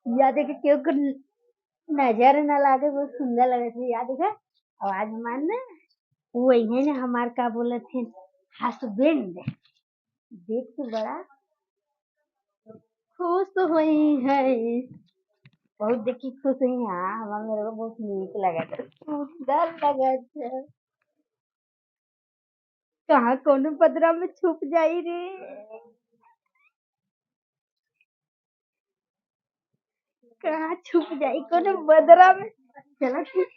या देखे क्यों को नजर न लागे बहुत सुंदर लगे थे या देखे आवाज मान ना वही है ना हमार का बोले थे हस्बैंड देख के बड़ा खुश तो हुई है बहुत देखी खुश हुई हाँ हमारा मेरे को बहुत नीक लगा था सुंदर लगा था कहाँ कोनो पदरा में छुप जाई रे कहाँ छुप जाई कोनो बदरा में चलो ठीक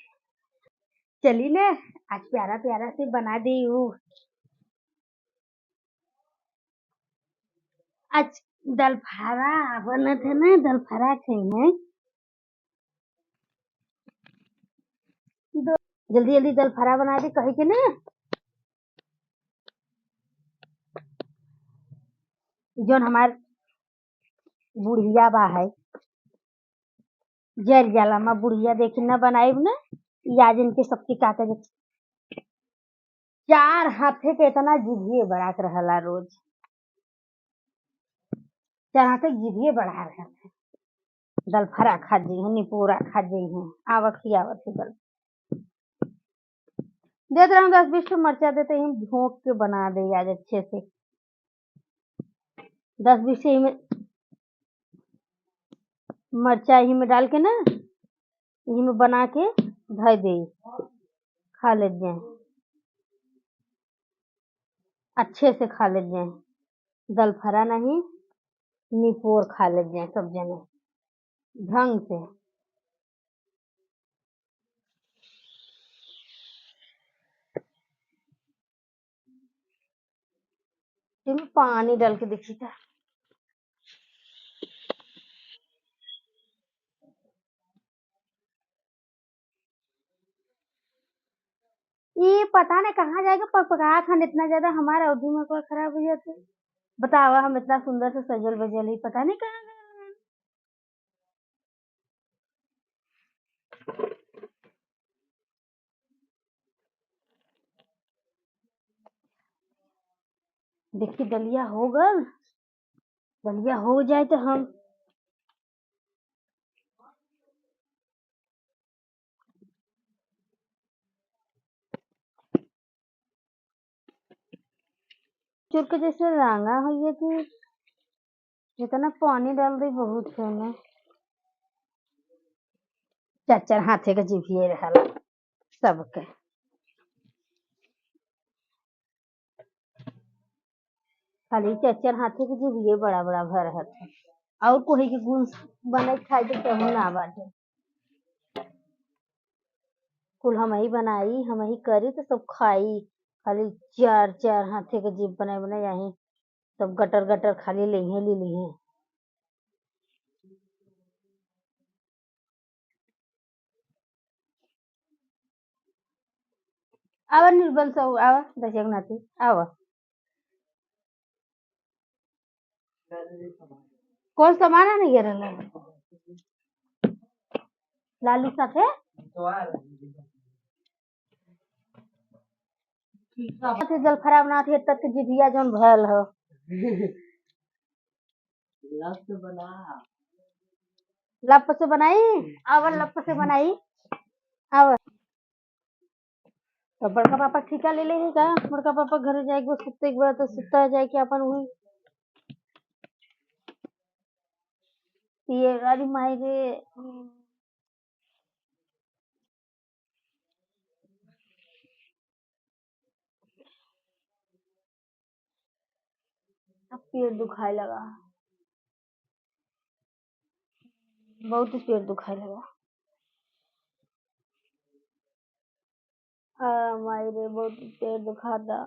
चली ना आज प्यारा प्यारा से बना दी हूँ आज दाल फाड़ा बना था ना दाल फाड़ा खाई है जल्दी जल्दी दाल फाड़ा बना दे कहे के ना जोन हमार बुढ़िया बा है जर जाला माँ बुढ़िया देखी ना बनाई ना याद इनके सबके काका जे चार हाथे के इतना जिभिए बढ़ा के रहला रोज चार हाथे जिभिए बढ़ा रहे थे दाल फाड़ा खा जी है निपूरा खा जी है आवत ही दल देते रहो 10-20 मिर्चा देते ही भोंक के बना दे आज अच्छे से 10-20 ही में मिर्चा ही में डाल के ना यही में बना के धर दे खा ले जाए अच्छे से खा ले जाए दाल फाड़ा नहीं निपोर खा ले जाए सब जने ढंग से इसमें पानी डाल के देखी था ये पता नहीं कहाँ जाएगा पकपका खान इतना ज्यादा हमारा और दिमाग को खराब हो जाता है बतावा हम इतना सुंदर से सजल बजल ही पता नहीं कहाँ गए देखी दलिया हो गल दलिया हो जाए तो हम चुर के जैसे रांगा हुई कि जितना पानी डाल दी बहुत है ना चार हाथे के जिभिए रहला सबके खाली चार हाथे के जिभिए बड़ा बड़ा भर है और कोई के गुण बने खाए तो कहूँ ना बाटे कुल हम ही बनाई हम ही करी तो सब खाई खाली चार हाथे के जीभ बनाए बनाए यही सब गटर गटर खाली ले ली आवा निर्बल सब आवा दशक नाती आवा कौन सामान नहीं गिर रहा लालू साथे से जल खराब ना थे तक जिभिया जौन भयल हो लप से बनाई आवा लप से बनाई आवा तो बड़का पापा ठीका ले ले का बड़का पापा घर जाएगी सुते के बाद तो सुता जाए कि अपन वही ये गाड़ी माई रे अब पेट दुखाए लगा बहुत ही पेट दुखाए लगा माई रे बहुत ही पेट दुखाता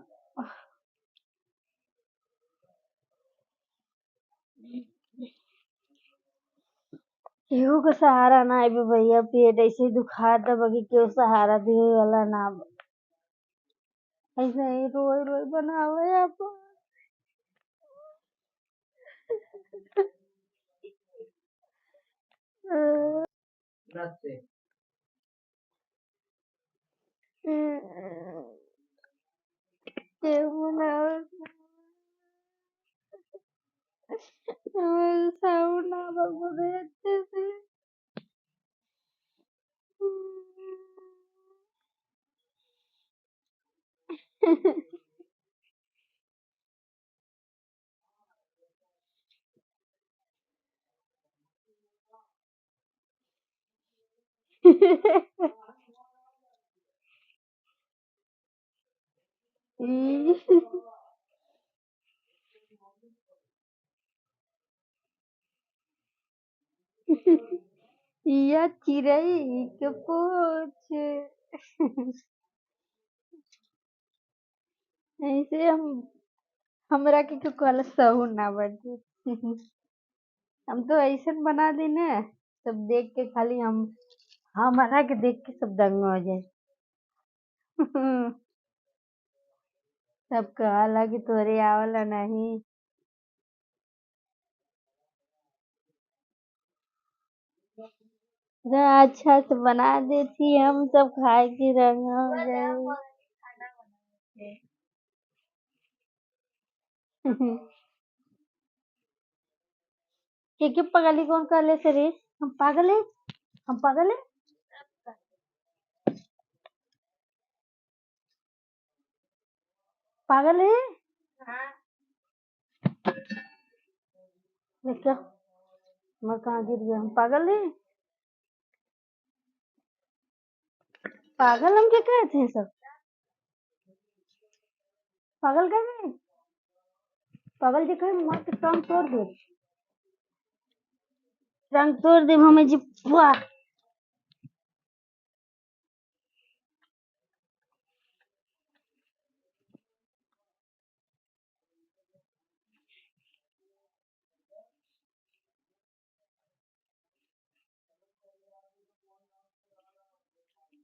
केहू का सहारा ना है भैया पेट ऐसे ही दुखाता बाकी केहू सहारा दिए वाला ना ऐसे ही रोई रोई बनावे आप केहू ना साउंड ना बगुदे अच्छे से या चिड़ै के पूछ। ऐसे हमरा के कल सहू ना बटे। हम तो ऐसे बना दी ना, सब देख के खाली हमारा के देख के सब दंग हो जाए। सब कहला कि तोरे आवला नहीं। अच्छा से बना देती, हम सब खाए की रंग हो जाए। के पगली कौन कहले से रे? हम पागल है? हम पागल है? पागल है? देखो मैं कहाँ गिर गया? हम पागल है? पागल हम क्या कहते हैं सब? पागल कहते हैं? पागल जी कहे मार के टांग तोड़ दे। टांग तोड़ दे हमें जी। वाह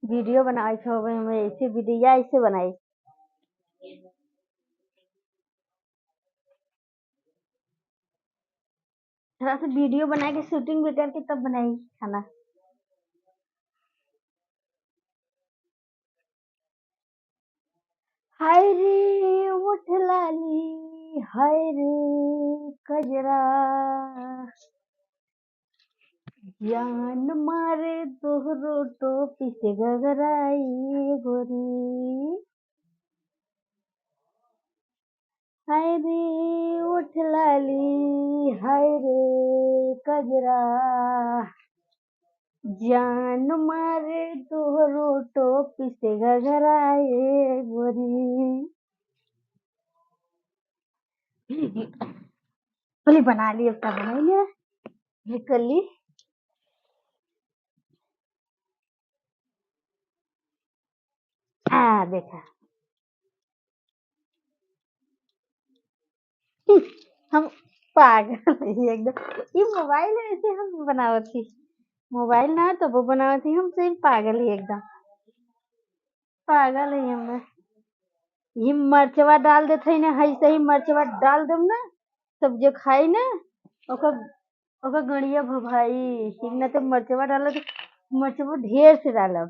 वीडियो बनाई थो हमें ऐसे वीडियो ऐसे बनाई। थोड़ा सा वीडियो बना के शूटिंग भी करके तब बनाई खाना। हाय रे उठ लाली, हाय रे कजरा, जान मारे तोहरो टोपी से गगराई गोरी। हाय रे उठ लाली, हाय रे कजरा, जान मारे तोहरो टोपी से गगराए गोरी। बोली बना ली, अब बना लिया निकली। देखा हम पागल है एकदम। ये मोबाइल है ऐसे हम बनावती, मोबाइल ना तो वो बनावती, हम सही पागल है एकदम। पागल है हम। ये मरचवा डाल देते है ना, है सही मरचवा डाल दम ना, सब जो खाई ना ओकर ओकर गड़िया भाई ठीक ना। तो मरचवा डालो तो मरचवा ढेर से डालो,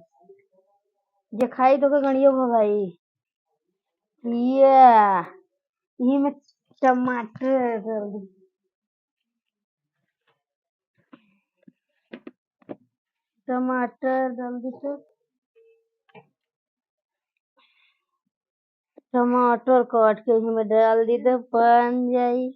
जो खाई तो ओकर गड़िया भाई। ये ये में टमाटर डाल दी। टमाटर डाल दी तो टमाटर काट के इसमें डाल दी तो बन जाई।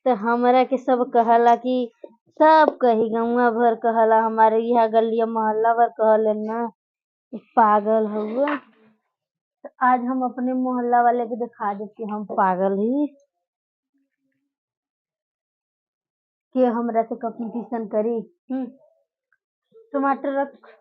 तो हमरा के सब कहला कि सब कही गौवा भर कहला, हमारे यहाँ गलिया मोहल्ला भर कहले ना पागल हुआ। तो आज हम अपने मोहल्ला वाले को दिखा दे कि हम पागल ही, कि हमरा से कंपटीशन करी। टमाटर रख।